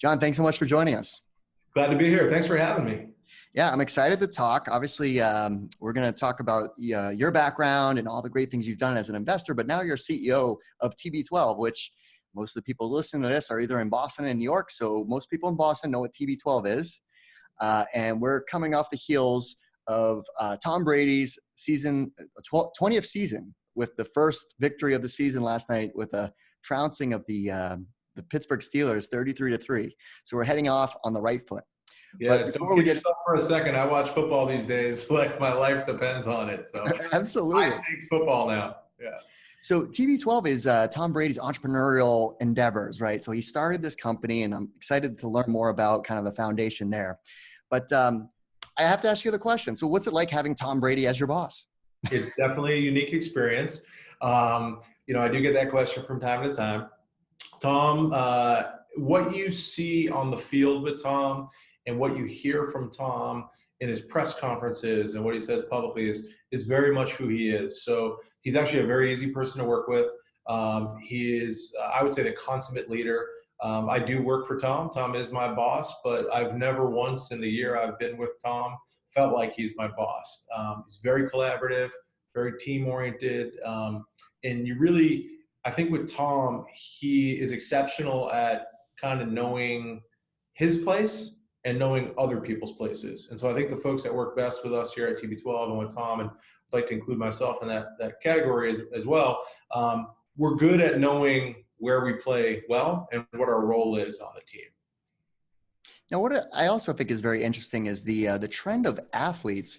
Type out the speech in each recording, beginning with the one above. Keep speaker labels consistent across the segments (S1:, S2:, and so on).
S1: John, thanks so much for joining us.
S2: Glad to be here. Thanks for having me.
S1: Yeah, I'm excited to talk. Obviously, we're going to talk about your background and all the great things you've done as an investor, but now you're CEO of TB12, which most of the people listening to this are either in Boston and New York. So most people in Boston know what TB12 is. And we're coming off the heels of Tom Brady's 20th season, with the first victory of the season last night with a trouncing of the Pittsburgh Steelers 33-3. So we're heading off on the right foot.
S2: Yeah, but before we get yourself for a second, I watch football these days like my life depends on it. So
S1: absolutely,
S2: high stakes football now. Yeah.
S1: So TB12 is Tom Brady's entrepreneurial endeavors, right? So he started this company, and I'm excited to learn more about kind of the foundation there. But I have to ask you the question. So what's it like having Tom Brady as your boss?
S2: It's definitely a unique experience. I do get that question from time to time. Tom, what you see on the field with Tom and what you hear from Tom in his press conferences and what he says publicly is very much who he is. So he's actually a very easy person to work with. He is, I would say, the consummate leader. I do work for Tom. Tom is my boss, but I've never once in the year I've been with Tom felt like he's my boss. He's very collaborative, very team-oriented. And you really, I think with Tom, he is exceptional at kind of knowing his place and knowing other people's places. And so I think the folks that work best with us here at TB12 and with Tom, and I'd like to include myself in that category as well, we're good at knowing where we play well and what our role is on the team.
S1: Now, what I also think is very interesting is the trend of athletes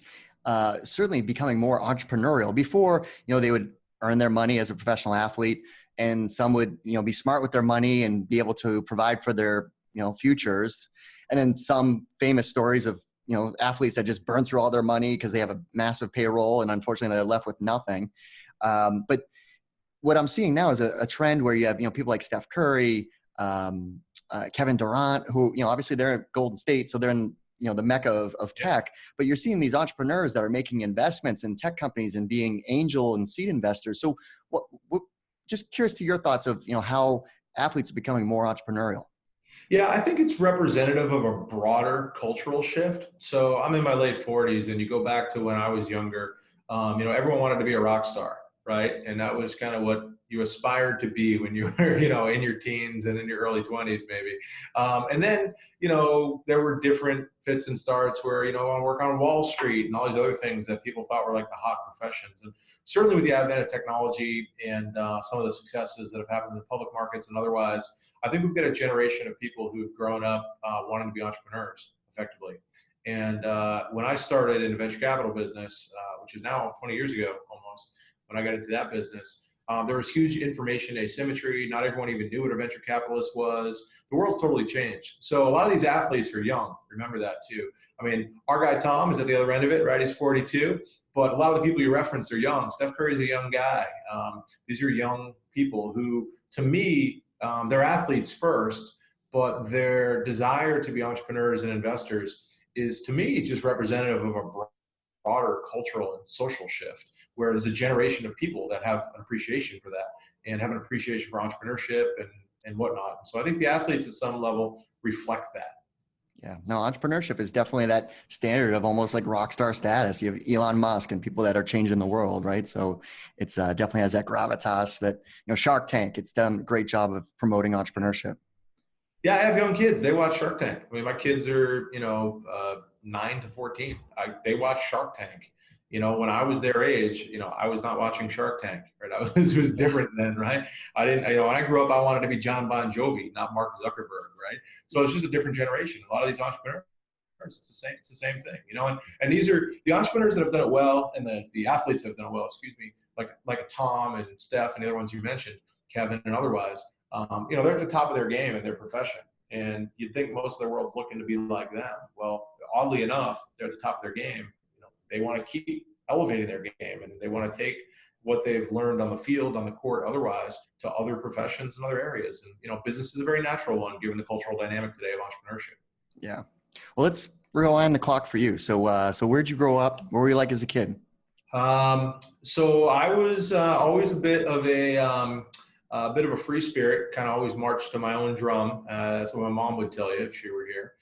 S1: certainly becoming more entrepreneurial. Before, they would earn their money as a professional athlete, and some would, be smart with their money and be able to provide for their, futures. And then some famous stories of, athletes that just burn through all their money because they have a massive payroll, and unfortunately they're left with nothing. But what I'm seeing now is a trend where you have, people like Steph Curry, Kevin Durant, who, obviously they're at Golden State, so they're in, the mecca of tech, but you're seeing these entrepreneurs that are making investments in tech companies and being angel and seed investors. So what just curious to your thoughts of, how athletes are becoming more entrepreneurial.
S2: Yeah, I think it's representative of a broader cultural shift. So I'm in my late 40s, and you go back to when I was younger, everyone wanted to be a rock star, right? And that was kind of what you aspired to be when you were, in your teens and in your early 20s, maybe. And then, there were different fits and starts where, I want to work on Wall Street and all these other things that people thought were like the hot professions. And certainly with the advent of technology and some of the successes that have happened in the public markets and otherwise, I think we've got a generation of people who've grown up wanting to be entrepreneurs effectively. And when I started in the venture capital business, which is now 20 years ago almost, when I got into that business, there was huge information asymmetry. Not everyone even knew what a venture capitalist was. The world's totally changed. So a lot of these athletes are young. Remember that too. I mean, our guy Tom is at the other end of it, right? He's 42. But a lot of the people you reference are young. Steph Curry's a young guy. These are young people who, to me, they're athletes first, but their desire to be entrepreneurs and investors is, to me, just representative of a broader cultural and social shift, where there's a generation of people that have an appreciation for that and have an appreciation for entrepreneurship and whatnot. So I think the athletes at some level reflect that.
S1: Yeah, no, entrepreneurship is definitely that standard of almost like rock star status. You have Elon Musk and people that are changing the world, right? So it's definitely has that gravitas that, Shark Tank, it's done a great job of promoting entrepreneurship.
S2: Yeah, I have young kids. They watch Shark Tank. I mean, my kids are, 9 to 14. They watch Shark Tank. When I was their age, I was not watching Shark Tank, right? It was different then, right? I didn't, when I grew up, I wanted to be John Bon Jovi, not Mark Zuckerberg, right? So it's just a different generation. A lot of these entrepreneurs, it's the same thing, and these are the entrepreneurs that have done it well, and the athletes that have done it well, like a Tom and Steph and the other ones you mentioned, Kevin and otherwise, they're at the top of their game in their profession. And you'd think most of the world's looking to be like them. Well, oddly enough, they're at the top of their game. They want to keep elevating their game, and they want to take what they've learned on the field, on the court, otherwise, to other professions and other areas. And, business is a very natural one given the cultural dynamic today of entrepreneurship.
S1: Yeah. Well, let's rewind the clock for you. So where'd you grow up? What were you like as a kid?
S2: So I was always a bit of a a bit of a free spirit, kind of always marched to my own drum. That's what my mom would tell you if she were here.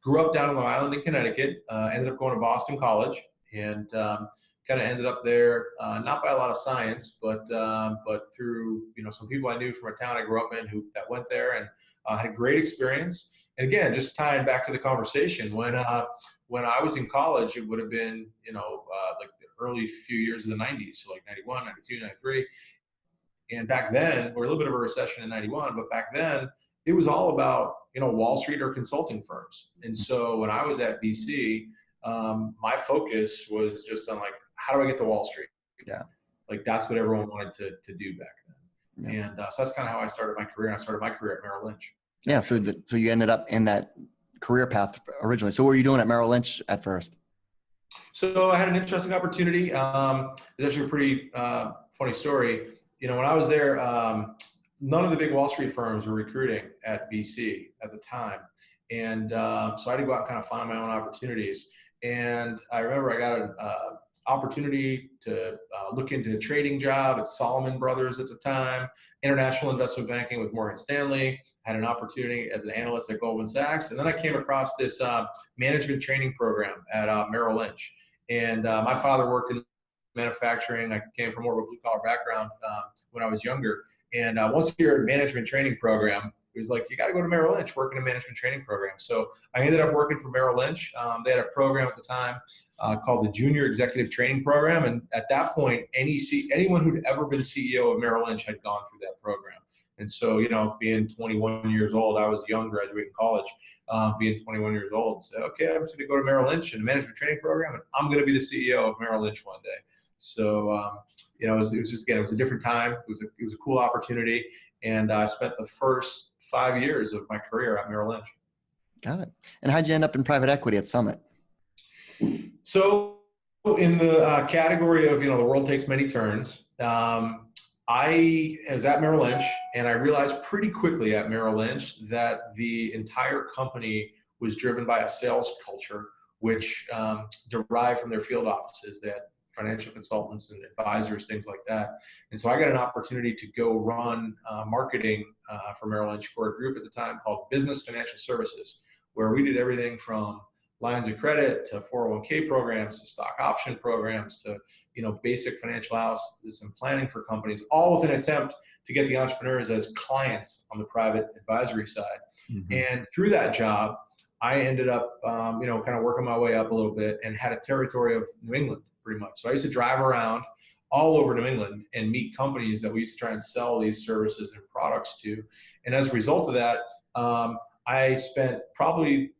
S2: Grew up down on Long Island in Connecticut, ended up going to Boston College, and kind of ended up there, not by a lot of science, but through, some people I knew from a town I grew up in that went there, and had a great experience. And again, just tying back to the conversation, when I was in college, it would have been, like the early few years of the 90s, so like 91, 92, 93. And back then, we're a little bit of a recession in 91, but back then it was all about, Wall Street or consulting firms. And so when I was at BC, my focus was just on like, how do I get to Wall Street?
S1: Yeah.
S2: Like that's what everyone wanted to do back then.
S1: Yeah.
S2: And so that's kind of how I started my career. I started my career at Merrill Lynch.
S1: Yeah. So you ended up in that career path originally. So what were you doing at Merrill Lynch at first?
S2: So I had an interesting opportunity. It's actually a pretty funny story. When I was there, none of the big Wall Street firms were recruiting at BC at the time. And so I had to go out and kind of find my own opportunities. And I remember I got an opportunity to look into a trading job at Solomon Brothers at the time, international investment banking with Morgan Stanley. I had an opportunity as an analyst at Goldman Sachs. And then I came across this management training program at Merrill Lynch. And my father worked in manufacturing. I came from more of a blue collar background when I was younger. And once you're in a management training program, it was like, you got to go to Merrill Lynch, work in a management training program. So I ended up working for Merrill Lynch. They had a program at the time called the Junior Executive Training Program. And at that point, anyone who'd ever been CEO of Merrill Lynch had gone through that program. And so, being 21 years old, I was young, graduating college, being 21 years old, said, okay, I'm just going to go to Merrill Lynch in a management training program, and I'm going to be the CEO of Merrill Lynch one day. So, it was just, again, it was a different time. It was a cool opportunity. And I spent the first 5 years of my career at Merrill Lynch.
S1: Got it. And how'd you end up in private equity at Summit?
S2: So in the category of, the world takes many turns, I was at Merrill Lynch, and I realized pretty quickly at Merrill Lynch that the entire company was driven by a sales culture, which derived from their field offices. They had financial consultants and advisors, things like that. And so I got an opportunity to go run marketing for Merrill Lynch for a group at the time called Business Financial Services, where we did everything from lines of credit to 401k programs to stock option programs to basic financial analysis and planning for companies, all with an attempt to get the entrepreneurs as clients on the private advisory side. Mm-hmm. And through that job, I ended up kind of working my way up a little bit and had a territory of New England pretty much. So I used to drive around all over New England and meet companies that we used to try and sell these services and products to. And as a result of that, I spent probably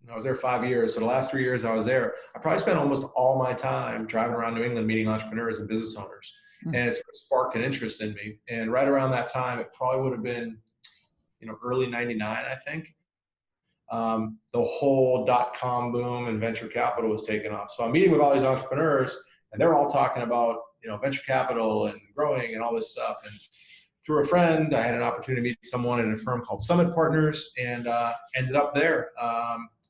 S2: I was there 5 years. So the last 3 years I was there, I probably spent almost all my time driving around New England, meeting entrepreneurs and business owners. Mm-hmm. And it's sparked an interest in me. And right around that time, it probably would have been, early 99, I think. The whole .com boom and venture capital was taking off. So I'm meeting with all these entrepreneurs, and they're all talking about, venture capital and growing and all this stuff. And through a friend, I had an opportunity to meet someone at a firm called Summit Partners, and ended up there,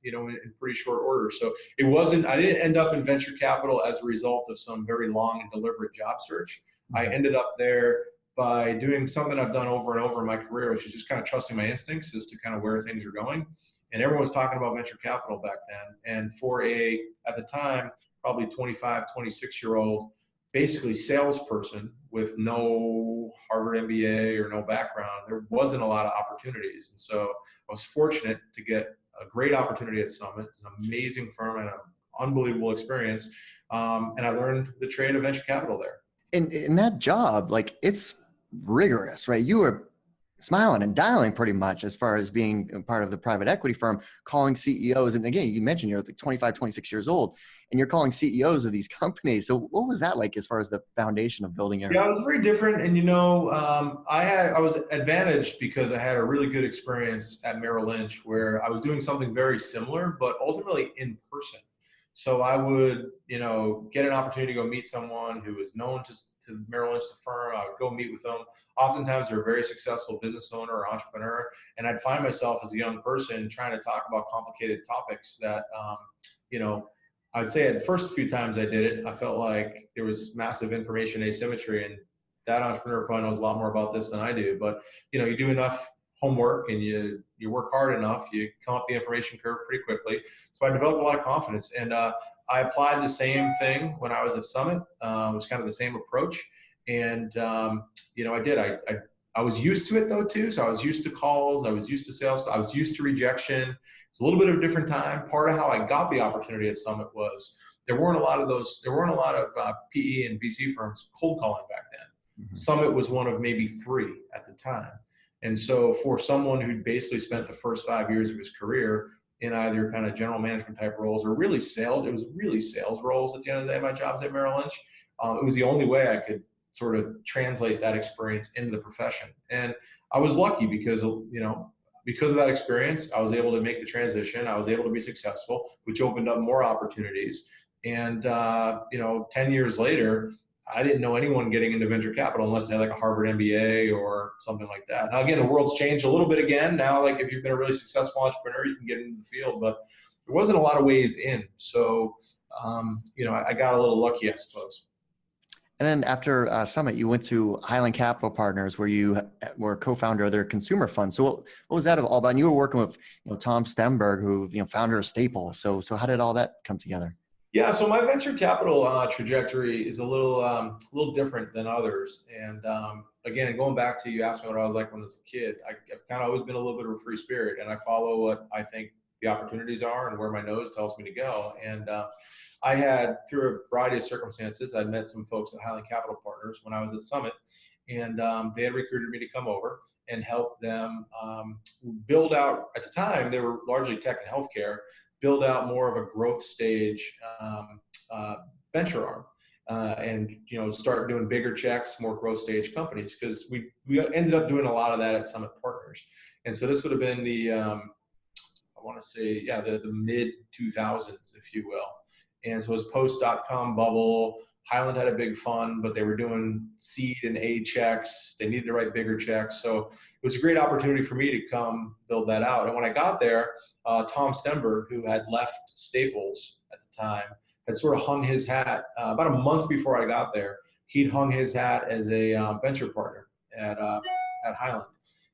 S2: in pretty short order. So I didn't end up in venture capital as a result of some very long and deliberate job search. I ended up there by doing something I've done over and over in my career, which is just kind of trusting my instincts as to kind of where things are going. And everyone was talking about venture capital back then. And for at the time, probably 25, 26-year-old, basically salesperson with no Harvard MBA or no background, there wasn't a lot of opportunities. And so I was fortunate to get a great opportunity at Summit. It's an amazing firm and an unbelievable experience. And I learned the trade of venture capital there.
S1: In that job, like, it's rigorous, right? You were smiling and dialing pretty much as far as being part of the private equity firm, calling CEOs. And again, you mentioned you're like 25, 26 years old, and you're calling CEOs of these companies. So what was that like as far as the foundation of building your?
S2: Yeah, it was very different. And, I was advantaged because I had a really good experience at Merrill Lynch where I was doing something very similar, but ultimately in person. So I would, get an opportunity to go meet someone who was known to Merrill Lynch, the firm. I would go meet with them. Oftentimes they're a very successful business owner or entrepreneur. And I'd find myself as a young person trying to talk about complicated topics that, I'd say at the first few times I did it, I felt like there was massive information asymmetry. And that entrepreneur probably knows a lot more about this than I do, but you do enough homework and you work hard enough, you come up the information curve pretty quickly. So I developed a lot of confidence, and I applied the same thing when I was at Summit. It was kind of the same approach. And, I did. I was used to it though too. So I was used to calls. I was used to sales. I was used to rejection. It's a little bit of a different time. Part of how I got the opportunity at Summit was there weren't a lot of PE and VC firms cold calling back then. Mm-hmm. Summit was one of maybe 3 at the time. And so for someone who basically spent the first 5 years of his career in either kind of general management type roles or really sales, it was really sales roles at the end of the day. My job's at Merrill Lynch. It was the only way I could sort of translate that experience into the profession. And I was lucky because of that experience, I was able to make the transition. I was able to be successful, which opened up more opportunities. And, 10 years later, I didn't know anyone getting into venture capital unless they had like a Harvard MBA or something like that. Now, again, the world's changed a little bit again. Now, like if you've been a really successful entrepreneur, you can get into the field, but there wasn't a lot of ways in. So, I got a little lucky, I suppose.
S1: And then after Summit, you went to Highland Capital Partners, where you were co-founder of their consumer fund. So what was that all about? And you were working with Tom Stemberg, who founder of Staples. So how did all that come together?
S2: Yeah, so my venture capital trajectory is a little different than others. And again, going back to you asked me what I was like when I was a kid. I've kind of always been a little bit of a free spirit, and I follow what I think the opportunities are and where my nose tells me to go. And I had, through a variety of circumstances, I'd met some folks at Highland Capital Partners when I was at Summit, and they had recruited me to come over and help them build out. At the time, they were largely tech and healthcare, build out more of a growth stage venture arm, and start doing bigger checks, more growth stage companies, because we ended up doing a lot of that at Summit Partners. And so this would have been the mid 2000s, if you will. And so it was post.com bubble. Highland had a big fund, but they were doing seed and A checks. They needed to write bigger checks. So it was a great opportunity for me to come build that out. And when I got there, Tom Stemberg, who had left Staples at the time, had sort of hung his hat about a month before I got there. He'd hung his hat as a venture partner at Highland.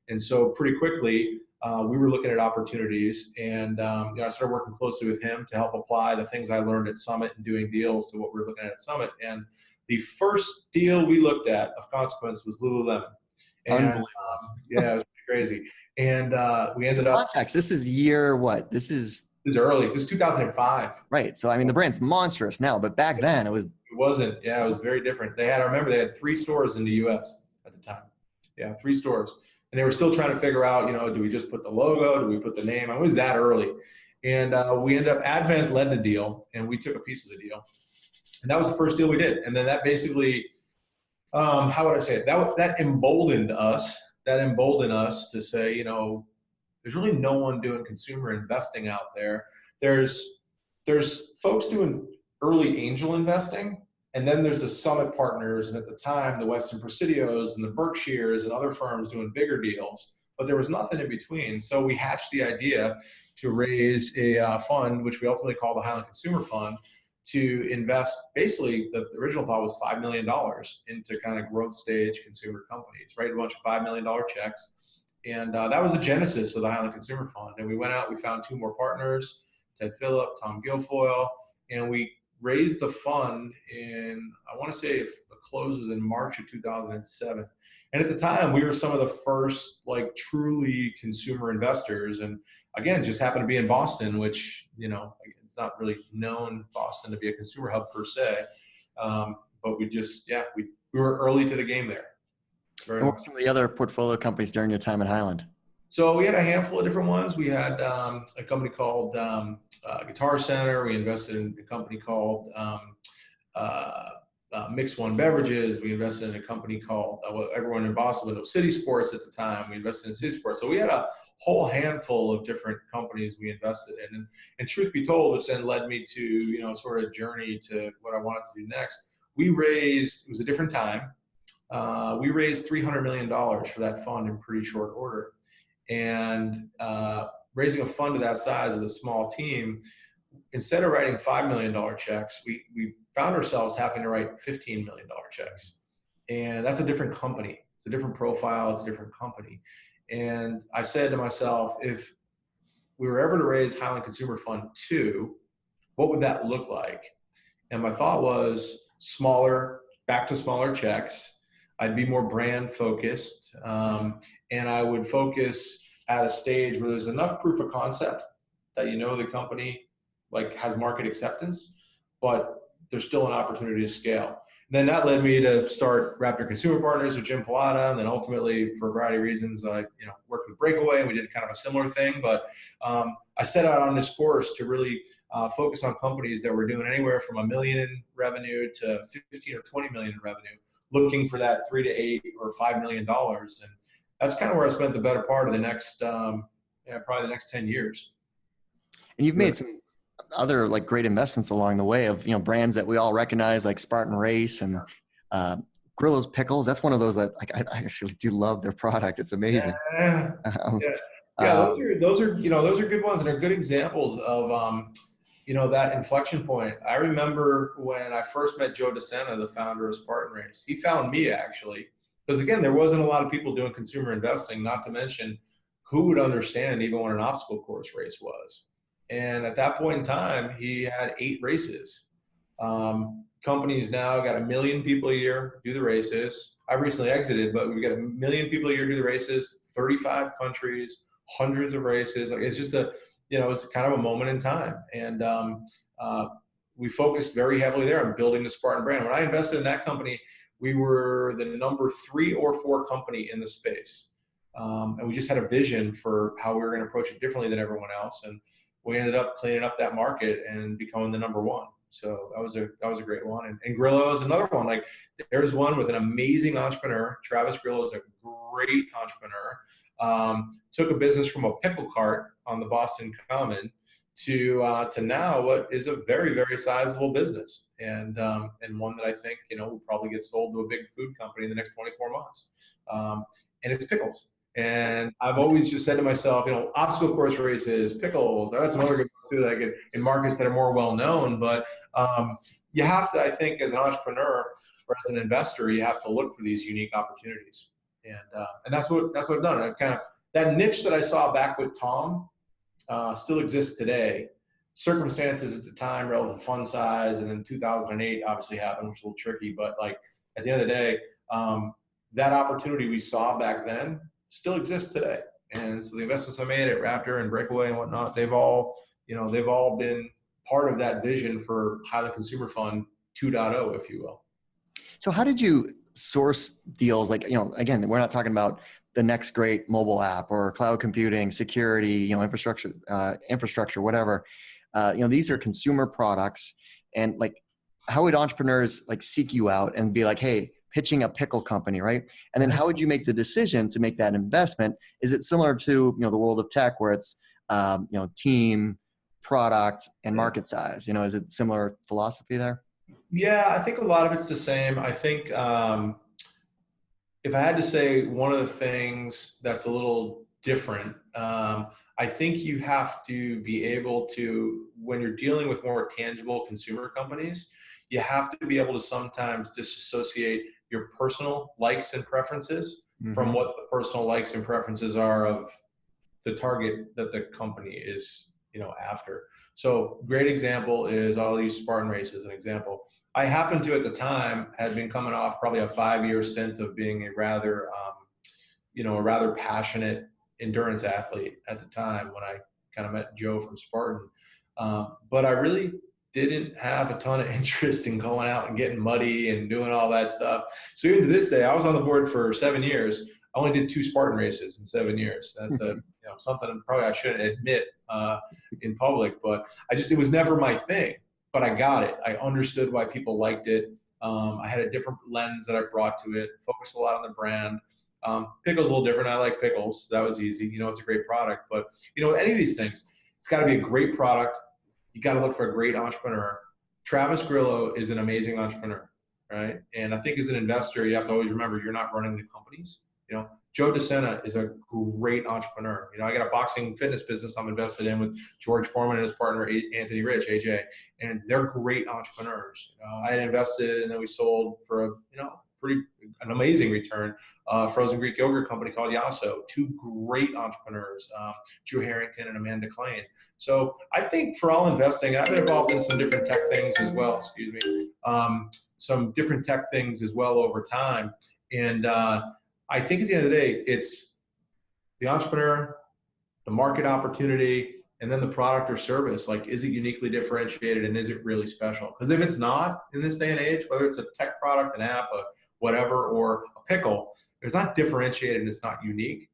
S2: And so pretty quickly, we were looking at opportunities, and I started working closely with him to help apply the things I learned at Summit and doing deals to what we were looking at Summit. And the first deal we looked at of consequence was Lululemon. And,
S1: Unbelievable.
S2: Yeah, it was pretty crazy. And we ended up.
S1: Context. This is year what? This is
S2: early. This is 2005.
S1: Right. So I mean, the brand's monstrous now, but back then it was.
S2: It wasn't. Yeah, it was very different. I remember they had 3 stores in the U.S. at the time. Yeah, 3 stores. And they were still trying to figure out, do we just put the logo? Do we put the name? It was that early. And we ended up, Advent led the deal, and we took a piece of the deal. And that was the first deal we did. And then that basically, how would I say it? That emboldened us. That emboldened us to say, there's really no one doing consumer investing out there. There's folks doing early angel investing. And then there's the Summit Partners, and at the time, the Weston Presidios and the Berkshires and other firms doing bigger deals, but there was nothing in between. So we hatched the idea to raise a fund, which we ultimately called the Highland Consumer Fund, to invest. Basically, the original thought was $5 million into kind of growth stage consumer companies, right? A bunch of $5 million checks. And that was the genesis of the Highland Consumer Fund. And we went out, we found 2 more partners, Ted Phillip, Tom Guilfoyle, and we raised the fund in, I want to say if the close was in March of 2007. And at the time, we were some of the first truly consumer investors. And again, just happened to be in Boston, which, it's not really known Boston to be a consumer hub per se. But we just, we were early to the game there.
S1: And what were some of the other portfolio companies during your time at Highland?
S2: So we had a handful of different ones. We had a company called Guitar Center. We invested in a company called Mix One Beverages. We invested in a company called, everyone in Boston would know, City Sports at the time. We invested in City Sports. So we had a whole handful of different companies we invested in. And truth be told, which then led me to, sort of journey to what I wanted to do next. We raised, it was a different time. We raised $300 million for that fund in pretty short order. And raising a fund of that size with a small team, instead of writing $5 million checks, we found ourselves having to write $15 million checks. And that's a different company. It's a different profile. It's a different company. And I said to myself, if we were ever to raise Highland Consumer Fund 2, what would that look like? And my thought was smaller, back to smaller checks. I'd be more brand focused. And I would focus at a stage where there's enough proof of concept that you know the company like has market acceptance, but there's still an opportunity to scale. And then that led me to start Raptor Consumer Partners with Jim Pilata, and then ultimately, for a variety of reasons, I worked with Breakaway, and we did kind of a similar thing. But I set out on this course to really focus on companies that were doing anywhere from $1 million in revenue to 15 or 20 million in revenue, looking for that $3 to 8 or $5 million. And that's kind of where I spent the better part of the next, probably the next 10 years.
S1: And you've made some other like great investments along the way of, brands that we all recognize, like Spartan Race and Grillo's Pickles. That's one of those that I actually do love their product. It's amazing.
S2: Those are good ones, and they're good examples of that inflection point. I remember when I first met Joe DeSena, the founder of Spartan Race. He found me actually, because again, there wasn't a lot of people doing consumer investing, not to mention who would understand even what an obstacle course race was. And at that point in time, he had 8 races. Companies now got 1 million people a year do the races. I recently exited, but we got 1 million people a year do the races, 35 countries, hundreds of races. Like it's just it's kind of a moment in time. And we focused very heavily there on building the Spartan brand. When I invested in that company, we were the number 3 or 4 company in the space. And we just had a vision for how we were going to approach it differently than everyone else. And we ended up cleaning up that market and becoming the number 1. So that was a great one. And Grillo is another one. Like there's one with an amazing entrepreneur. Travis Grillo is a great entrepreneur. Took a business from a pickle cart on the Boston Common to now what is a very, very sizable business, and one that I think will probably get sold to a big food company in the next 24 months. And it's pickles. And I've always just said to myself, obstacle course races, pickles. That's another good one too, like in markets that are more well known. But you have to, I think, as an entrepreneur or as an investor, you have to look for these unique opportunities. And that's what I've done. I've kind of that niche that I saw back with Tom still exists today. Circumstances at the time, relative fund size, and then 2008 obviously happened, which was a little tricky. But like at the end of the day, that opportunity we saw back then still exists today. And so the investments I made at Raptor and Breakaway and whatnot, they've all been part of that vision for Highland Consumer Fund 2.0, if you will.
S1: So how did you source deals? Like, again, we're not talking about the next great mobile app or cloud computing, security, infrastructure, whatever. These are consumer products. And like, how would entrepreneurs like seek you out and be like, hey, pitching a pickle company, right? And then how would you make the decision to make that investment? Is it similar to, the world of tech where it's, team, product, and market size? Is it similar philosophy there?
S2: Yeah, I think a lot of it's the same. I think if I had to say one of the things that's a little different, I think you have to be able to, when you're dealing with more tangible consumer companies, you have to be able to sometimes disassociate your personal likes and preferences from what the personal likes and preferences are of the target that the company is, after. So great example is, I'll use Spartan Race as an example. I happened to, at the time, had been coming off probably a 5-year stint of being a rather passionate endurance athlete at the time when I kind of met Joe from Spartan. But I really didn't have a ton of interest in going out and getting muddy and doing all that stuff. So even to this day, I was on the board for 7 years. I only did 2 Spartan races in 7 years. That's something probably I shouldn't admit in public, but it was never my thing. But I got it. I understood why people liked it. I had a different lens that I brought to it. Focused a lot on the brand. Pickles a little different. I like pickles. That was easy. It's a great product. But with any of these things, it's got to be a great product. You got to look for a great entrepreneur. Travis Grillo is an amazing entrepreneur, right? And I think as an investor, you have to always remember you're not running the companies. Joe DeSena is a great entrepreneur. I got a boxing fitness business I'm invested in with George Foreman and his partner, Anthony Rich, AJ, and they're great entrepreneurs. I had invested and then we sold for a amazing return. Frozen Greek yogurt company called Yasso, two great entrepreneurs, Drew Harrington and Amanda Klein. So I think for all investing, I've been involved in some different tech things as well, some different tech things as well over time. And I think at the end of the day, it's the entrepreneur, the market opportunity, and then the product or service. Like, is it uniquely differentiated and is it really special? Because if it's not in this day and age, whether it's a tech product, an app, a whatever, or a pickle, if it's not differentiated and it's not unique,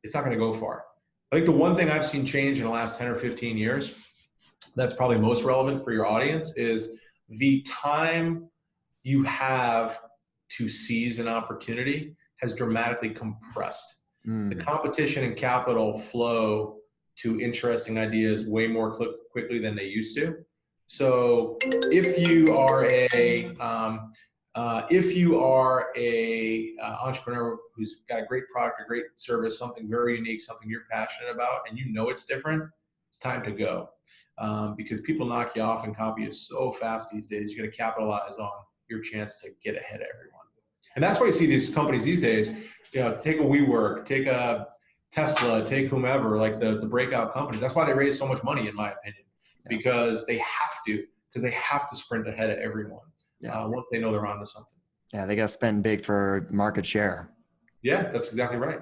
S2: it's not going to go far. I think the one thing I've seen change in the last 10 or 15 years that's probably most relevant for your audience is the time you have to seize an opportunity has dramatically compressed. The competition and capital flow to interesting ideas way more quickly than they used to. So if you are a entrepreneur who's got a great product, a great service, something very unique, something you're passionate about, and you know it's different, it's time to go. Because people knock you off and copy you so fast these days. You got to capitalize on your chance to get ahead of everyone. And that's why you see these companies these days, take a WeWork, take a Tesla, take whomever, like the breakout companies. That's why they raise so much money, in my opinion, because they have to sprint ahead of everyone once they know they're onto something.
S1: Yeah, they got to spend big for market share.
S2: Yeah, that's exactly right.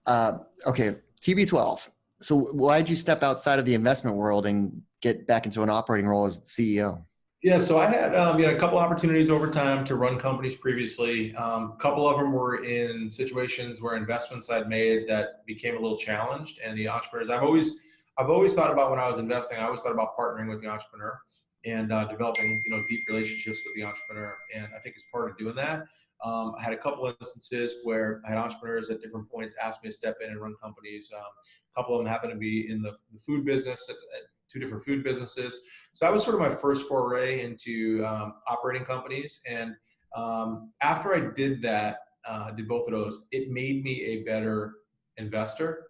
S2: Yeah.
S1: Okay, TB12. So why did you step outside of the investment world and get back into an operating role as CEO?
S2: Yeah, so I had a couple opportunities over time to run companies previously. A couple of them were in situations where investments I'd made that became a little challenged, and the entrepreneurs I've always thought about when I was investing. I always thought about partnering with the entrepreneur and developing deep relationships with the entrepreneur. And I think as part of doing that, I had a couple of instances where I had entrepreneurs at different points ask me to step in and run companies. A couple of them happened to be in the food business at two different food businesses. So that was sort of my first foray into operating companies. And after I did that, did both of those, it made me a better investor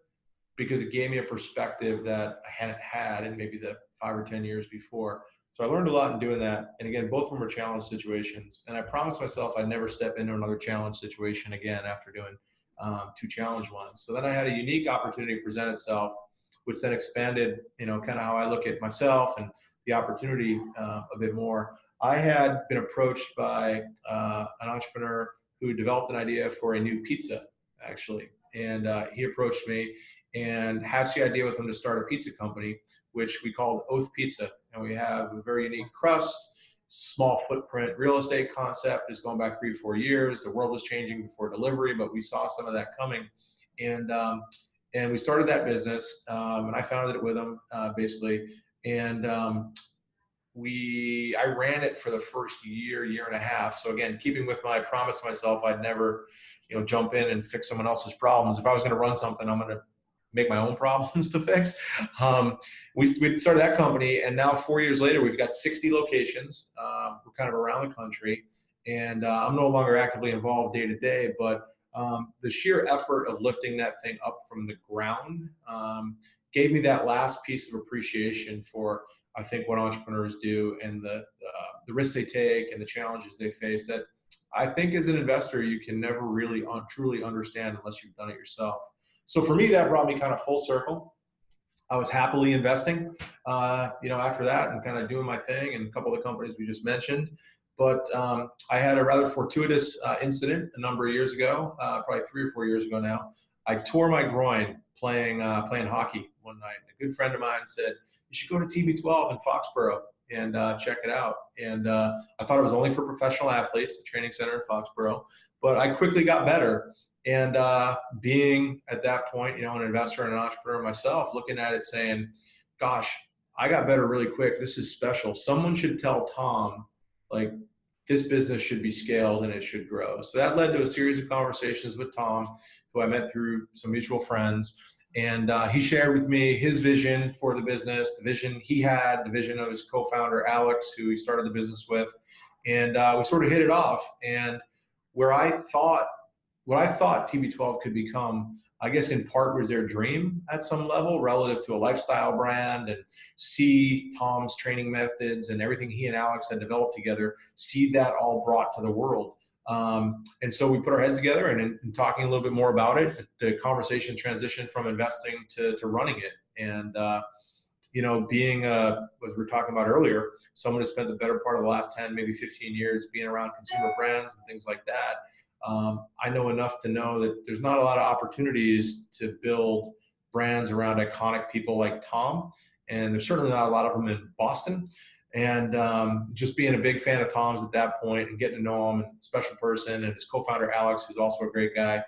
S2: because it gave me a perspective that I hadn't had in maybe the 5 or 10 years before. So I learned a lot in doing that. And again, both of them were challenge situations. And I promised myself I'd never step into another challenge situation again after doing 2 challenge ones. So then I had a unique opportunity present itself, which then expanded, kind of how I look at myself and the opportunity a bit more. I had been approached by an entrepreneur who developed an idea for a new pizza, actually. And he approached me and hatched the idea with him to start a pizza company, which we called Oath Pizza. And we have a very unique crust, small footprint real estate concept is going back 3 or 4 years. The world was changing before delivery, but we saw some of that coming. And we started that business, and I founded it with him, basically. And I ran it for the first year and a half. So again, keeping with my promise to myself, I'd never, jump in and fix someone else's problems. If I was going to run something, I'm going to make my own problems to fix. We started that company, and now 4 years later, we've got 60 locations. We're kind of around the country, and I'm no longer actively involved day to day, but the sheer effort of lifting that thing up from the ground gave me that last piece of appreciation for, I think, what entrepreneurs do and the risks they take and the challenges they face that I think as an investor, you can never really truly understand unless you've done it yourself. So for me, that brought me kind of full circle. I was happily investing, after that and kind of doing my thing and a couple of the companies we just mentioned. But I had a rather fortuitous incident a number of years ago, probably 3 or 4 years ago now. I tore my groin playing hockey one night. A good friend of mine said, "You should go to TB12 in Foxborough and check it out." And I thought it was only for professional athletes, the training center in Foxborough. But I quickly got better. And being at that point, an investor and an entrepreneur myself, looking at it saying, gosh, I got better really quick. This is special. Someone should tell Tom, like, this business should be scaled and it should grow. So that led to a series of conversations with Tom, who I met through some mutual friends. And he shared with me his vision for the business, the vision he had, the vision of his co-founder, Alex, who he started the business with. And we sort of hit it off. And what I thought TB12 could become, I guess in part was their dream at some level relative to a lifestyle brand, and see Tom's training methods and everything he and Alex had developed together, see that all brought to the world. And so we put our heads together and in talking a little bit more about it, the conversation transitioned from investing to running it. And, being, as we were talking about earlier, someone who spent the better part of the last 10, maybe 15 years being around consumer brands and things like that, I know enough to know that there's not a lot of opportunities to build brands around iconic people like Tom. And there's certainly not a lot of them in Boston. And just being a big fan of Tom's at that point and getting to know him, and a special person, and his co-founder Alex, who's also a great guy.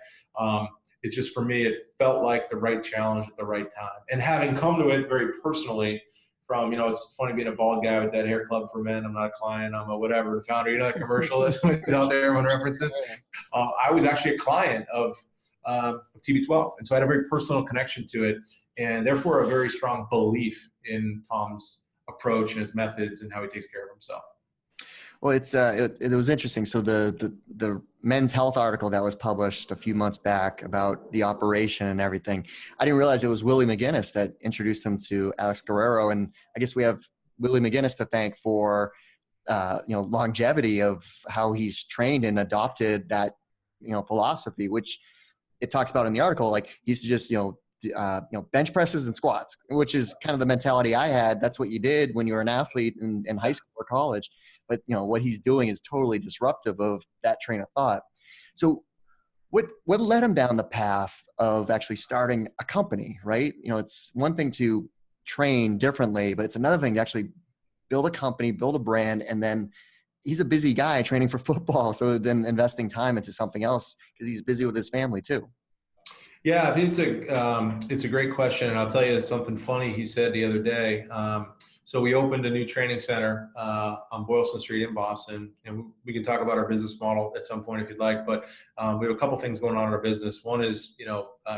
S2: It's just, for me, it felt like the right challenge at the right time. And having come to it very personally from, it's funny being a bald guy with that hair club for men. I'm not a client, I'm a whatever, the founder, that commercial that's out there, everyone references. I was actually a client of TB12. And so I had a very personal connection to it, and therefore a very strong belief in Tom's approach and his methods and how he takes care of himself.
S1: Well, it was interesting. So the Men's Health article that was published a few months back about the operation and everything, I didn't realize it was Willie McGinest that introduced him to Alex Guerrero. And I guess we have Willie McGinest to thank for longevity of how he's trained and adopted that philosophy, which it talks about in the article. Like, he used to just bench presses and squats, which is kind of the mentality I had. That's what you did when you were an athlete in high school or college. But what he's doing is totally disruptive of that train of thought. So what led him down the path of actually starting a company, right? It's one thing to train differently, but it's another thing to actually build a company, build a brand, and then he's a busy guy training for football. So then investing time into something else because he's busy with his family too.
S2: Yeah, I think it's a great question, and I'll tell you something funny he said the other day. So we opened a new training center on Boylston Street in Boston, and we can talk about our business model at some point if you'd like. But we have a couple things going on in our business. One is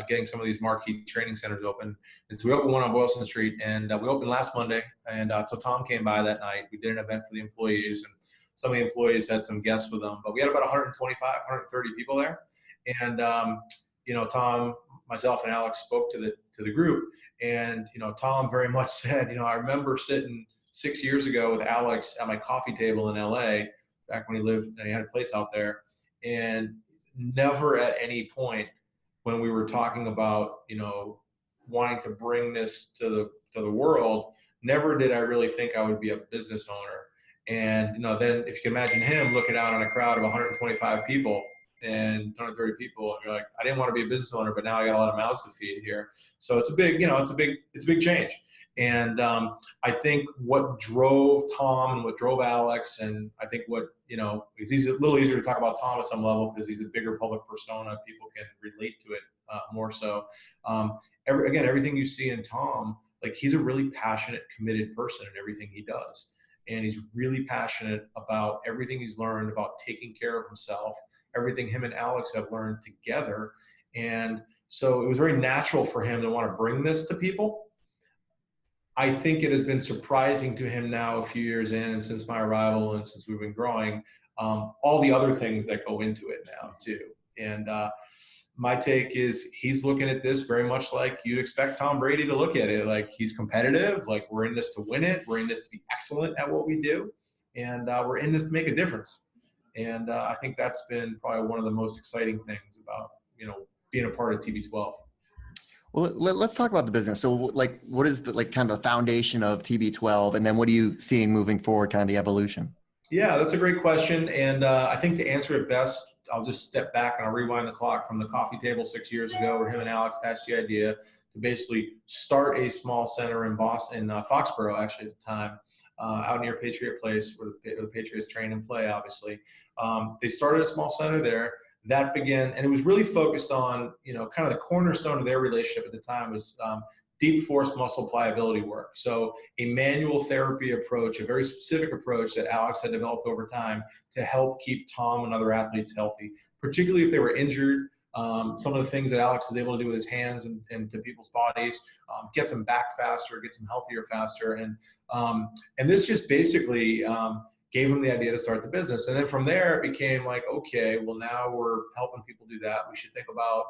S2: getting some of these marquee training centers open. And so we opened one on Boylston Street, and we opened last Monday. And so Tom came by that night. We did an event for the employees, and some of the employees had some guests with them. But we had about 125, 130 people there, and Tom, myself, and Alex spoke to the group, and Tom very much said, I remember sitting 6 years ago with Alex at my coffee table in LA, back when he lived and he had a place out there, and never at any point when we were talking about wanting to bring this to the world, never did I really think I would be a business owner. And then if you can imagine him looking out on a crowd of 125 people and 130 people, and you're like, I didn't want to be a business owner, but now I got a lot of mouths to feed here. So it's a big change. And I think what drove Tom and what drove Alex, and I think what it's a little easier to talk about Tom at some level because he's a bigger public persona. People can relate to it more so. Everything you see in Tom, like, he's a really passionate, committed person in everything he does. And he's really passionate about everything he's learned about taking care of himself, everything him and Alex have learned together. And so it was very natural for him to want to bring this to people. I think it has been surprising to him now a few years in, and since my arrival and since we've been growing, all the other things that go into it now too. And my take is he's looking at this very much like you'd expect Tom Brady to look at it. Like, he's competitive, like, we're in this to win it. We're in this to be excellent at what we do. And we're in this to make a difference. And I think that's been probably one of the most exciting things about, being a part of TB12.
S1: Well, let's talk about the business. So, like, what is the kind of the foundation of TB12, and then what are you seeing moving forward, kind of the evolution?
S2: Yeah, that's a great question. And I think to answer it best, I'll just step back and I'll rewind the clock from the coffee table 6 years ago, where him and Alex hatched the idea to basically start a small center in Boston, Foxborough, actually, at the time, out near Patriot Place, where the Patriots train and play, obviously. They started a small center there. That began, and it was really focused on, kind of the cornerstone of their relationship at the time was deep force muscle pliability work. So a manual therapy approach, a very specific approach that Alex had developed over time to help keep Tom and other athletes healthy, particularly if they were injured. Some of the things that Alex is able to do with his hands and to people's bodies, gets them back faster, gets them healthier faster. And this just basically gave him the idea to start the business. And then from there, it became like, okay, well, now we're helping people do that. We should think about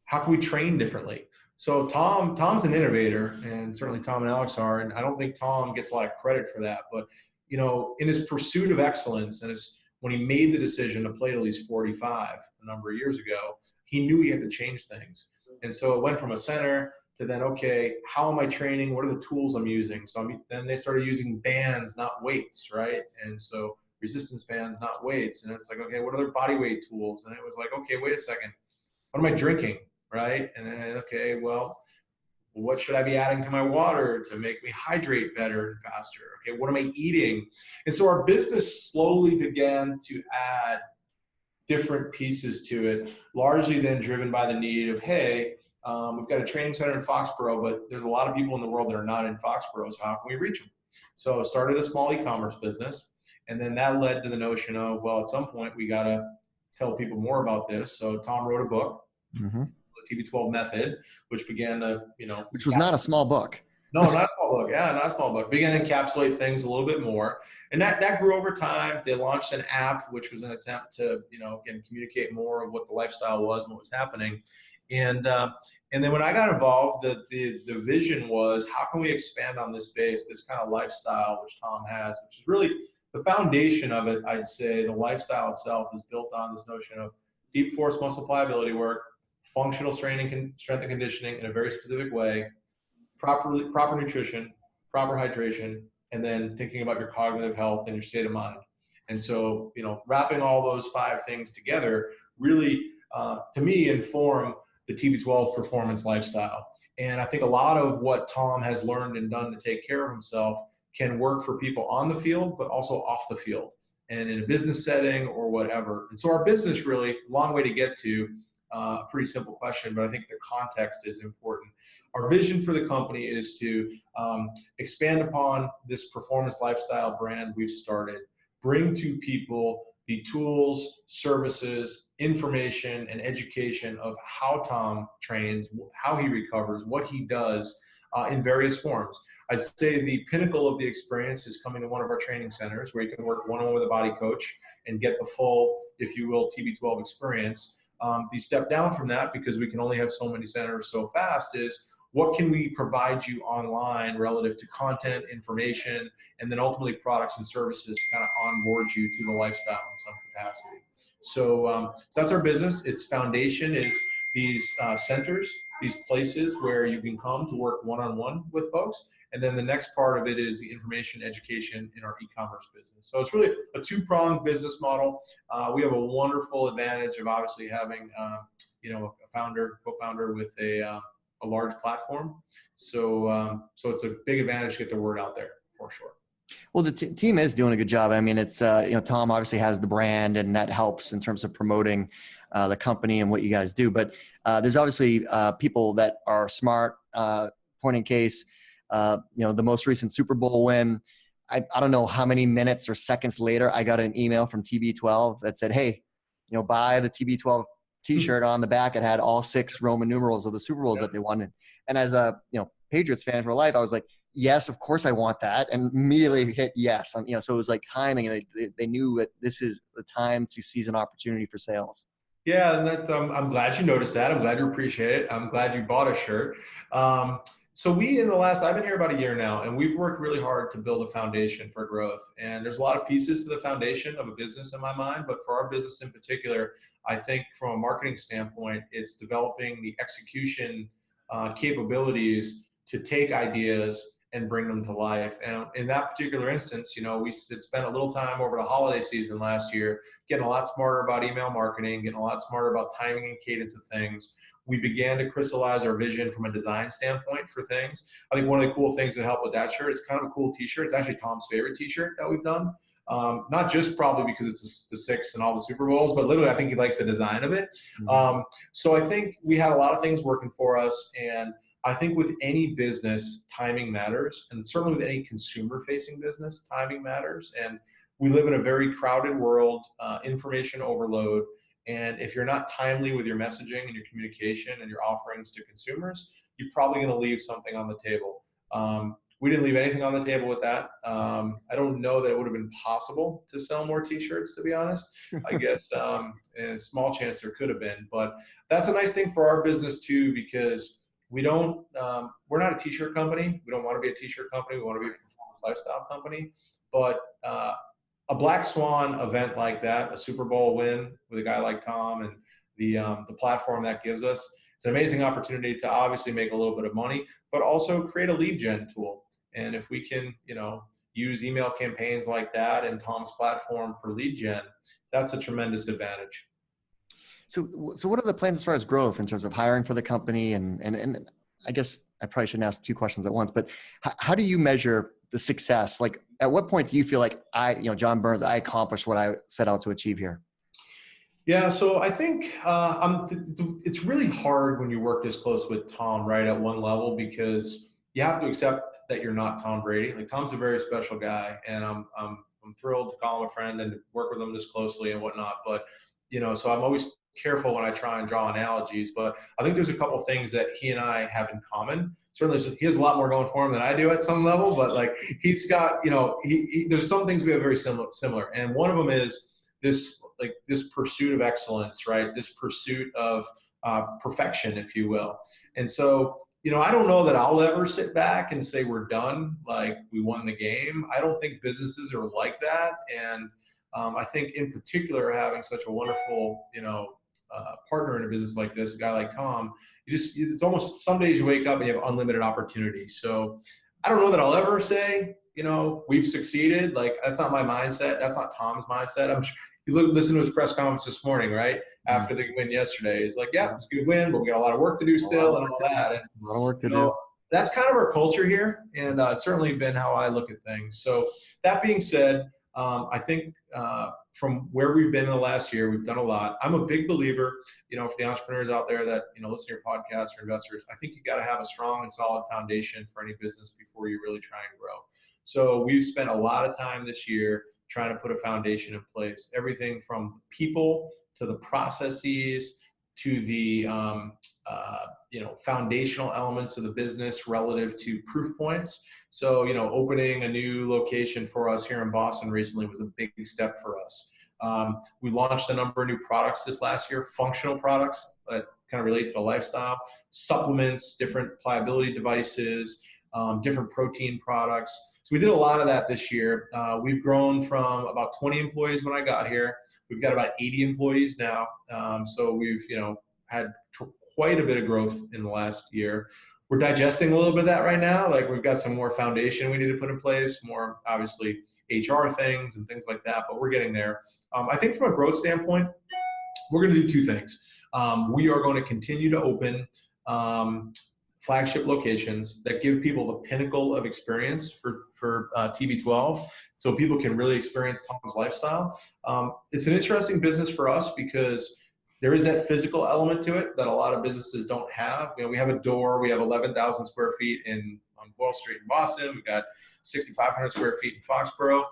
S2: how can we train differently? So Tom's an innovator, and certainly Tom and Alex are, and I don't think Tom gets a lot of credit for that. But in his pursuit of excellence, and when he made the decision to play till he's 45 a number of years ago, he knew he had to change things. And so it went from a center to then, okay, how am I training? What are the tools I'm using? So then they started using bands, not weights, right? And so resistance bands, not weights. And it's like, okay, what are their body weight tools? And it was like, okay, wait a second. What am I drinking, right? And then, okay, well, what should I be adding to my water to make me hydrate better and faster? Okay, what am I eating? And so our business slowly began to add different pieces to it, largely then driven by the need of, hey, we've got a training center in Foxborough, but there's a lot of people in the world that are not in Foxborough, so how can we reach them? So I started a small e-commerce business, and then that led to the notion of, well, at some point we got to tell people more about this. So Tom wrote a book, the TB12 Method, which began to,
S1: which was not a small book.
S2: No, not a small book. Yeah, not a small book. Began to encapsulate things a little bit more. And that grew over time. They launched an app, which was an attempt to, again, communicate more of what the lifestyle was and what was happening. And then when I got involved, the vision was, how can we expand on this base, this kind of lifestyle, which Tom has, which is really the foundation of it. I'd say the lifestyle itself is built on this notion of deep force muscle pliability work, functional strength and conditioning in a very specific way, proper nutrition, proper hydration, and then thinking about your cognitive health and your state of mind. And so, wrapping all those 5 things together really, to me, inform the TB12 performance lifestyle. And I think a lot of what Tom has learned and done to take care of himself can work for people on the field, but also off the field and in a business setting or whatever. And so our business really, long way to get to, a pretty simple question, but I think the context is important. Our vision for the company is to expand upon this performance lifestyle brand we've started, bring to people the tools, services, information, and education of how Tom trains, how he recovers, what he does in various forms. I'd say the pinnacle of the experience is coming to one of our training centers where you can work one-on-one with a body coach and get the full, if you will, TB12 experience. The step down from that, because we can only have so many centers so fast, is what can we provide you online relative to content, information, and then ultimately products and services to kind of onboard you to the lifestyle in some capacity. So that's our business. Its foundation is these centers, these places where you can come to work one-on-one with folks. And then the next part of it is the information education in our e-commerce business. So it's really a 2-pronged business model. We have a wonderful advantage of obviously having, a co-founder with a large platform. So it's a big advantage to get the word out there for sure.
S1: Well, the team is doing a good job. I mean, it's, Tom obviously has the brand and that helps in terms of promoting the company and what you guys do. But there's obviously people that are smart, point in case, the most recent Super Bowl win. I don't know how many minutes or seconds later, I got an email from TB12 that said, hey, buy the TB12 t-shirt. On the back. It had all 6 Roman numerals of the Super Bowls that they won. And as a, Patriots fan for life, I was like, yes, of course I want that. And immediately hit yes. So it was like timing, and they knew that this is the time to seize an opportunity for sales.
S2: Yeah. And I'm glad you noticed that. I'm glad you appreciate it. I'm glad you bought a shirt. So I've been here about a year now, and we've worked really hard to build a foundation for growth. And there's a lot of pieces to the foundation of a business in my mind, but for our business in particular, I think from a marketing standpoint, it's developing the execution capabilities to take ideas and bring them to life. And in that particular instance, we spent a little time over the holiday season last year, getting a lot smarter about email marketing, getting a lot smarter about timing and cadence of things. We began to crystallize our vision from a design standpoint for things. I think one of the cool things that helped with that shirt, it's kind of a cool t-shirt. It's actually Tom's favorite t-shirt that we've done. Not just probably because it's the 6 and all the Super Bowls, but literally I think he likes the design of it. Mm-hmm. So I think we had a lot of things working for us, and I think with any business, timing matters, and certainly with any consumer-facing business, timing matters. And we live in a very crowded world, information overload, and if you're not timely with your messaging and your communication and your offerings to consumers, you're probably going to leave something on the table. we didn't leave anything on the table with that. I don't know that it would have been possible to sell more t-shirts, to be honest. I guess a small chance there could have been, but that's a nice thing for our business too, because we're not a t-shirt company. We don't want to be a t-shirt company. We want to be a performance lifestyle company, but a black swan event like that, a Super Bowl win with a guy like Tom and the platform that gives us, it's an amazing opportunity to obviously make a little bit of money, but also create a lead gen tool. And if we can, use email campaigns like that and Tom's platform for lead gen, that's a tremendous advantage.
S1: So what are the plans as far as growth in terms of hiring for the company? And I guess I probably shouldn't ask two questions at once, but how do you measure the success? Like, at what point do you feel like John Burns, I accomplished what I set out to achieve here?
S2: Yeah, so I think it's really hard when you work this close with Tom, right, at one level, because you have to accept that you're not Tom Brady. Like, Tom's a very special guy, and I'm thrilled to call him a friend and work with him this closely and whatnot. But so I'm always careful when I try and draw analogies. But I think there's a couple things that he and I have in common. Certainly, he has a lot more going for him than I do at some level. But like, he's got, there's some things we have very similar, and one of them is this pursuit of excellence, right? This pursuit of perfection, if you will. And so, I don't know that I'll ever sit back and say we're done, like we won the game. I don't think businesses are like that. And I think in particular, having such a wonderful, partner in a business like this, a guy like Tom, it's almost, some days you wake up and you have unlimited opportunity. So I don't know that I'll ever say, we've succeeded. Like, that's not my mindset. That's not Tom's mindset. I'm sure you listen to his press conference this morning, right? After the win yesterday, he's like, yeah, it's a good win, but we got a lot of work to do still and all that. And
S1: a lot of work to do.
S2: That's kind of our culture here. And it's certainly been how I look at things. So that being said, I think from where we've been in the last year, we've done a lot. I'm a big believer, for the entrepreneurs out there that, listen to your podcast or investors, I think you got to have a strong and solid foundation for any business before you really try and grow. So we've spent a lot of time this year trying to put a foundation in place, everything from people to the processes to the foundational elements of the business relative to proof points. So, opening a new location for us here in Boston recently was a big step for us. We launched a number of new products this last year, functional products that kind of relate to the lifestyle, supplements, different pliability devices, different protein products. So we did a lot of that this year. We've grown from about 20 employees when I got here. We've got about 80 employees now. So we've, had quite a bit of growth in the last year. We're digesting a little bit of that right now. Like, we've got some more foundation we need to put in place, more obviously HR things and things like that, but we're getting there. I think from a growth standpoint, we're going to do two things. We are going to continue to open flagship locations that give people the pinnacle of experience for TB12, so people can really experience Tom's lifestyle. It's an interesting business for us because there is that physical element to it that a lot of businesses don't have. We have a door, we have 11,000 square feet on Wall Street in Boston. We've got 6,500 square feet in Foxborough.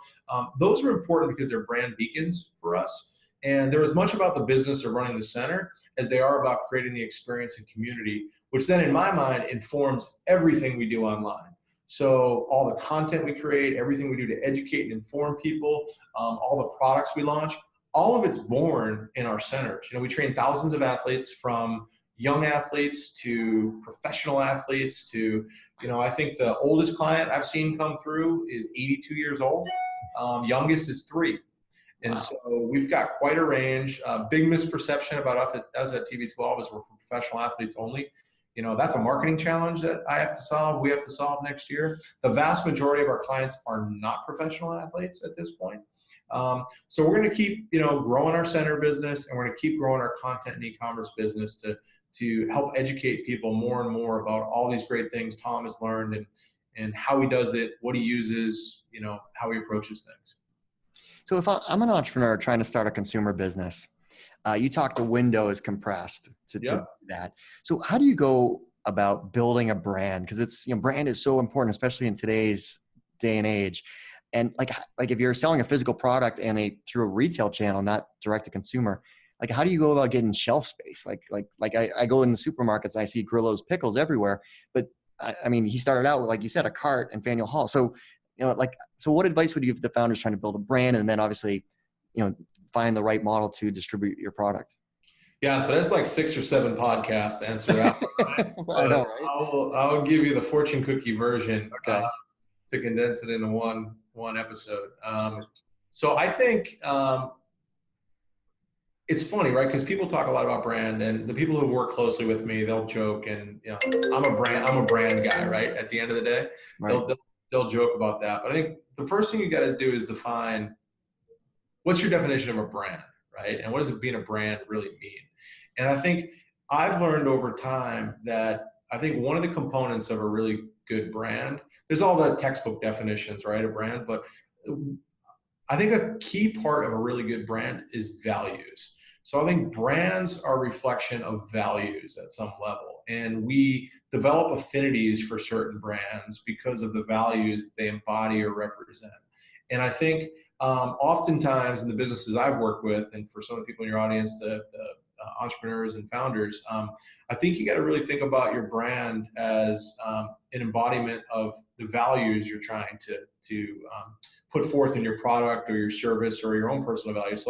S2: Those are important because they're brand beacons for us. And they're as much about the business of running the center as they are about creating the experience and community, which then in my mind informs everything we do online. So all the content we create, everything we do to educate and inform people, all the products we launch, all of it's born in our centers. We train thousands of athletes, from young athletes to professional athletes to, I think the oldest client I've seen come through is 82 years old. Youngest is 3. And so we've got quite a range. Big misperception about us at TB12 is we're for professional athletes only. That's a marketing challenge that I have to solve. We have to solve next year. The vast majority of our clients are not professional athletes at this point. So we're going to keep, growing our center business, and we're going to keep growing our content and e-commerce business to help educate people more and more about all these great things Tom has learned and how he does it, what he uses, how he approaches things.
S1: So if I'm an entrepreneur trying to start a consumer business, you talk the window is compressed to do that. So how do you go about building a brand? Because it's, brand is so important, especially in today's day and age. And like if you're selling a physical product and through a retail channel, not direct to consumer, like how do you go about getting shelf space? Like I go in the supermarkets, I see Grillo's pickles everywhere, but I mean, he started out with, like you said, a cart and Faneuil Hall. So, so what advice would you give the founders trying to build a brand and then obviously, find the right model to distribute your product?
S2: Yeah, so that's like 6 or 7 podcasts to answer that one.
S1: I know, right?
S2: I'll give you the fortune cookie version
S1: Okay.
S2: to condense it into one episode. So I think it's funny, right? Because people talk a lot about brand, and the people who work closely with me, they'll joke, and I'm a brand guy, right? At the end of the day,
S1: Right.
S2: they'll joke about that. But I think the first thing you got to do is define what's your definition of a brand, right? And what does it being a brand really mean? And I think I've learned over time that I think one of the components of a really good brand, there's all the textbook definitions, right, of brand, but I think a key part of a really good brand is values. So I think brands are a reflection of values at some level. And we develop affinities for certain brands because of the values that they embody or represent. And I think oftentimes in the businesses I've worked with, and for some of the people in your audience, the entrepreneurs and founders, I think you got to really think about your brand as an embodiment of the values you're trying to put forth in your product or your service or your own personal values.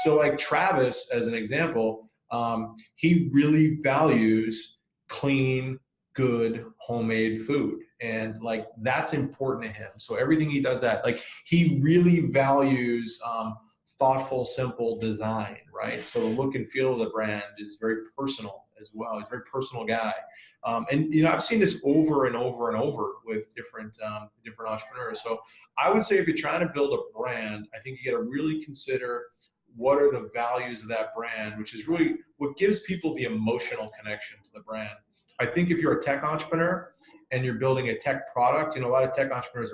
S2: So like Travis, as an example, he really values clean, good, homemade food. And like, that's important to him. So everything he does that, like he really values thoughtful, simple design, right? So the look and feel of the brand is very personal as well. He's a very personal guy. And I've seen this over and over and over with different entrepreneurs. So I would say if you're trying to build a brand, I think you got to really consider what are the values of that brand, which is really what gives people the emotional connection to the brand. I think if you're a tech entrepreneur and you're building a tech product, a lot of tech entrepreneurs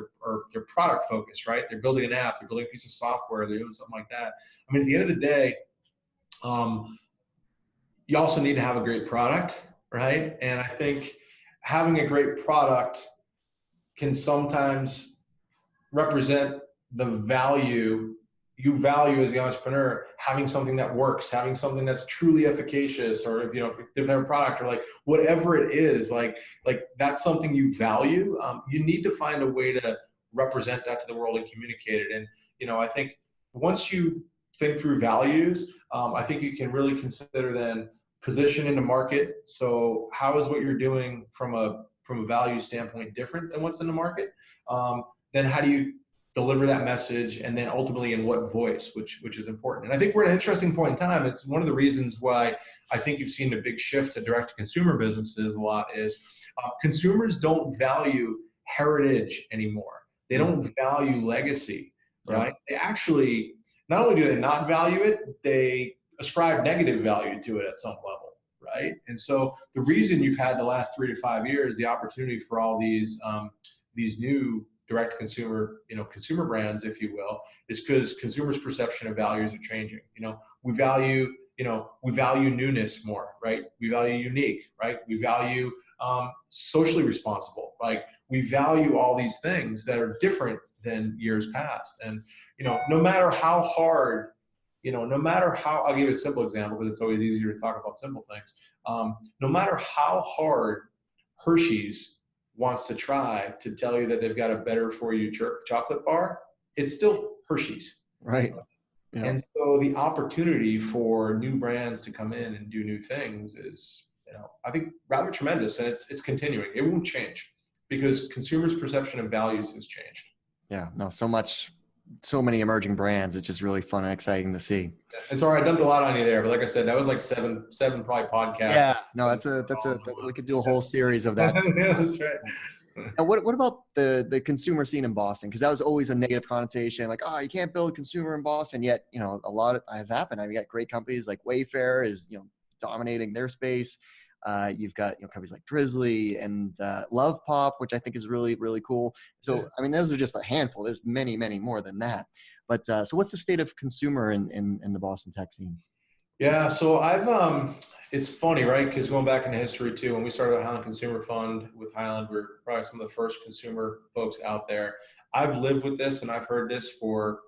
S2: they're product focused, right? They're building an app, they're building a piece of software, they're doing something like that. I mean, at the end of the day, you also need to have a great product, right? And I think having a great product can sometimes represent the value you value as the entrepreneur, having something that works, having something that's truly efficacious, or if you have a product or like whatever it is, like that's something you value. You need to find a way to represent that to the world and communicate it. And I think once you think through values, I think you can really consider then position in the market. So how is what you're doing from a value standpoint different than what's in the market? Then how do you deliver that message, and then ultimately in what voice, which is important. And I think we're at an interesting point in time. It's one of the reasons why I think you've seen a big shift to direct-to-consumer businesses a lot is consumers don't value heritage anymore. They don't value legacy, right? They actually, not only do they not value it, they ascribe negative value to it at some level, right? And so the reason you've had the last 3 to 5 years, the opportunity for all these new direct-to-consumer, consumer brands, if you will, is because consumers' perception of values are changing. We value newness more, right? We value unique, right? We value socially responsible. Like we value all these things that are different than years past. And no matter how hard, I'll give you a simple example because it's always easier to talk about simple things. No matter how hard Hershey's wants to try to tell you that they've got a better for you chocolate bar, it's still Hershey's.
S1: Right.
S2: Yeah. And so the opportunity for new brands to come in and do new things is, I think rather tremendous, and it's continuing. It won't change because consumers' perception of values has changed.
S1: Yeah, no, so many emerging brands. It's just really fun and exciting to see.
S2: And sorry, I dumped a lot on you there, but like I said, that was like seven probably podcasts.
S1: Yeah, no, we could do a whole series of that.
S2: Yeah, that's right.
S1: Now, what about the consumer scene in Boston? Because that was always a negative connotation, like, oh, you can't build a consumer in Boston. Yet, a lot has happened. I mean, you got great companies like Wayfair is, dominating their space. You've got companies like Drizzly and Love Pop, which I think is really, really cool. So, I mean, those are just a handful. There's many, many more than that. But so what's the state of consumer in the Boston tech scene?
S2: Yeah, so I've it's funny, right? Because going back into history too, when we started the Highland Consumer Fund with Highland, we we're probably some of the first consumer folks out there. I've lived with this and I've heard this for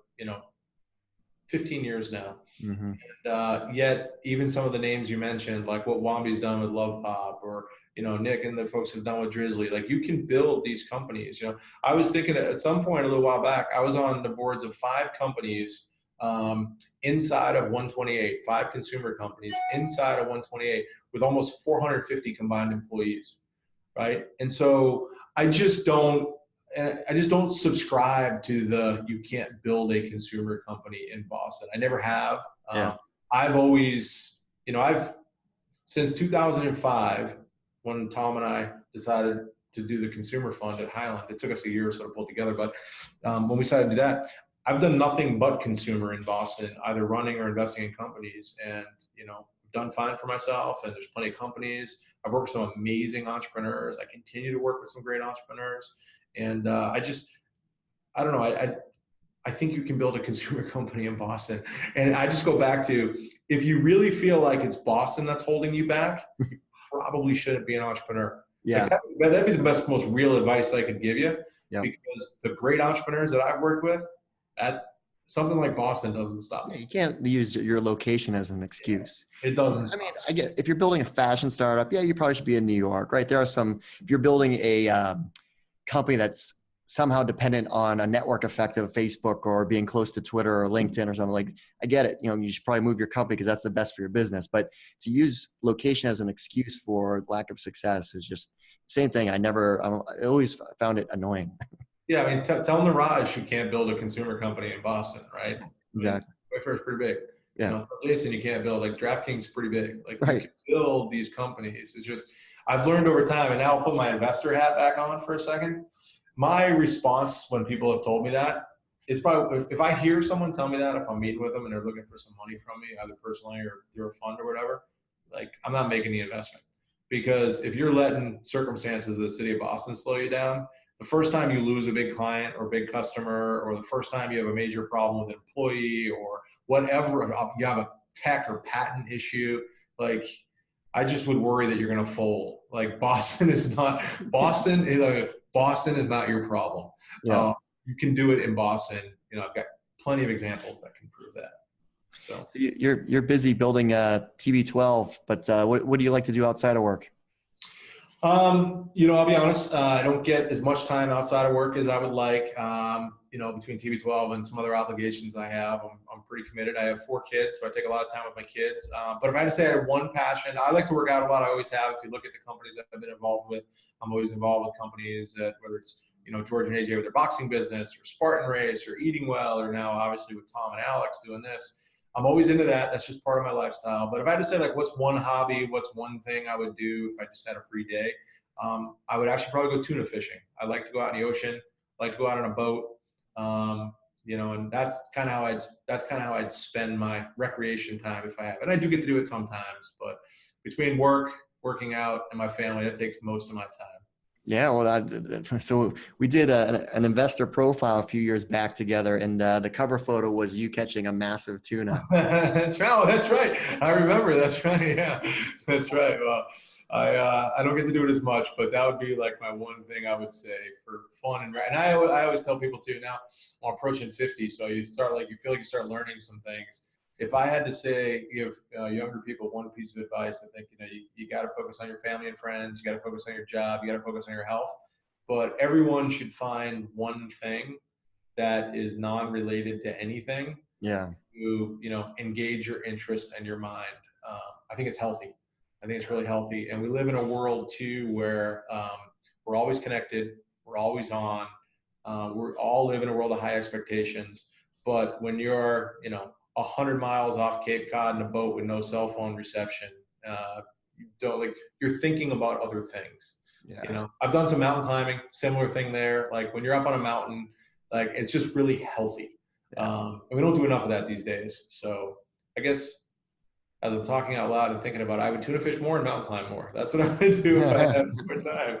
S2: 15 years now.
S1: Mm-hmm.
S2: And yet even some of the names you mentioned, like what Wambi's done with Love Pop, or, Nick and the folks have done with Drizzly, like you can build these companies. I was thinking at some point a little while back, I was on the boards of 5 companies inside of 128, 5 consumer companies inside of 128 with almost 450 combined employees. Right. And so I just don't subscribe to you can't build a consumer company in Boston. I never have.
S1: Yeah.
S2: I've always, since 2005, when Tom and I decided to do the consumer fund at Highland, it took us a year or so to pull together. But when we decided to do that, I've done nothing but consumer in Boston, either running or investing in companies. And, done fine for myself, and there's plenty of companies. I've worked with some amazing entrepreneurs. I continue to work with some great entrepreneurs. And I don't know. I think you can build a consumer company in Boston. And I just go back to, if you really feel like it's Boston that's holding you back, you probably shouldn't be an entrepreneur.
S1: Yeah.
S2: Like that'd be the best, most real advice I could give you.
S1: Yep.
S2: Because the great entrepreneurs that I've worked with, something like Boston doesn't stop me.
S1: Yeah, you can't use your location as an excuse.
S2: It doesn't.
S1: I mean, I guess if you're building a fashion startup, yeah, you probably should be in New York, right? There are some, if you're building a company that's somehow dependent on a network effect of Facebook or being close to Twitter or LinkedIn or something, like, I get it. You should probably move your company because that's the best for your business. But to use location as an excuse for lack of success is just the same thing. I always found it annoying.
S2: Yeah, I mean, tell Niraj you can't build a consumer company in Boston, right?
S1: Exactly.
S2: Wayfair's pretty big.
S1: Yeah.
S2: Jason, you can't build, like DraftKings is pretty big. Like
S1: right.
S2: You can build these companies. It's just, I've learned over time, and now I'll put my investor hat back on for a second. My response when people have told me that is probably, if I hear someone tell me that, if I'm meeting with them and they're looking for some money from me, either personally or through a fund or whatever, like I'm not making the investment. Because if you're letting circumstances of the city of Boston slow you down, the first time you lose a big client or big customer, or the first time you have a major problem with an employee or whatever, you have a tech or patent issue, like I just would worry that you're going to fold. Like Boston is not your problem.
S1: Yeah.
S2: You can do it in Boston. I've got plenty of examples that can prove that. So
S1: you're busy building TB12, but what do you like to do outside of work?
S2: I'll be honest, I don't get as much time outside of work as I would like. Between TB12 and some other obligations I have, I'm pretty committed. I have 4 kids, so I take a lot of time with my kids. But if I had to say I had one passion, I like to work out a lot. I always have. If you look at the companies that I've been involved with, I'm always involved with companies that, whether it's, George and AJ with their boxing business, or Spartan Race, or Eating Well, or now obviously with Tom and Alex doing this. I'm always into that. That's just part of my lifestyle. But if I had to say, like, what's one hobby, what's one thing I would do if I just had a free day, I would actually probably go tuna fishing. I like to go out in the ocean. I like to go out on a boat. And that's kind of how I'd spend my recreation time if I have. And I do get to do it sometimes, but between working out, and my family, that takes most of my time.
S1: Yeah, well, so we did an investor profile a few years back together, and the cover photo was you catching a massive tuna.
S2: That's right. That's right. I remember. That's right. Yeah, that's right. Well, I don't get to do it as much, but that would be like my one thing I would say for fun and I always tell people too. Now I'm approaching 50, so you feel like you start learning some things. If I had to say, give younger people one piece of advice, I think, you got to focus on your family and friends. You got to focus on your job. You got to focus on your health. But everyone should find one thing that is non-related to anything.
S1: Yeah.
S2: To, engage your interest and your mind. I think it's healthy. I think it's really healthy. And we live in a world too where we're always connected. We're always on. We all live in a world of high expectations. But when you're, 100 miles off Cape Cod in a boat with no cell phone reception, you're thinking about other things. Yeah. I've done some mountain climbing, similar thing there. Like when you're up on a mountain, like it's just really healthy. Yeah. And we don't do enough of that these days. So I guess as I'm talking out loud and thinking about it, I would tuna fish more and mountain climb more. That's what I would do if I had more time.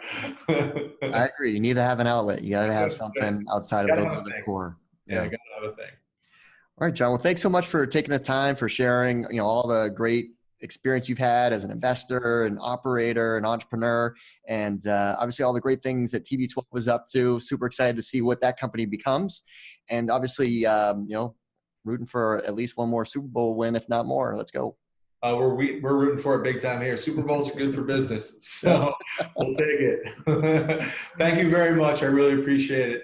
S1: I agree. You need to have an outlet. You got to have something outside of those other core.
S2: Yeah, you got to have a thing.
S1: All right, John. Well, thanks so much for taking the time, for sharing, all the great experience you've had as an investor, an operator, an entrepreneur, and obviously all the great things that TB12 was up to. Super excited to see what that company becomes. And obviously, rooting for at least one more Super Bowl win, if not more. Let's go.
S2: We're rooting for it big time here. Super Bowls are good for business, so we'll take it. Thank you very much. I really appreciate it.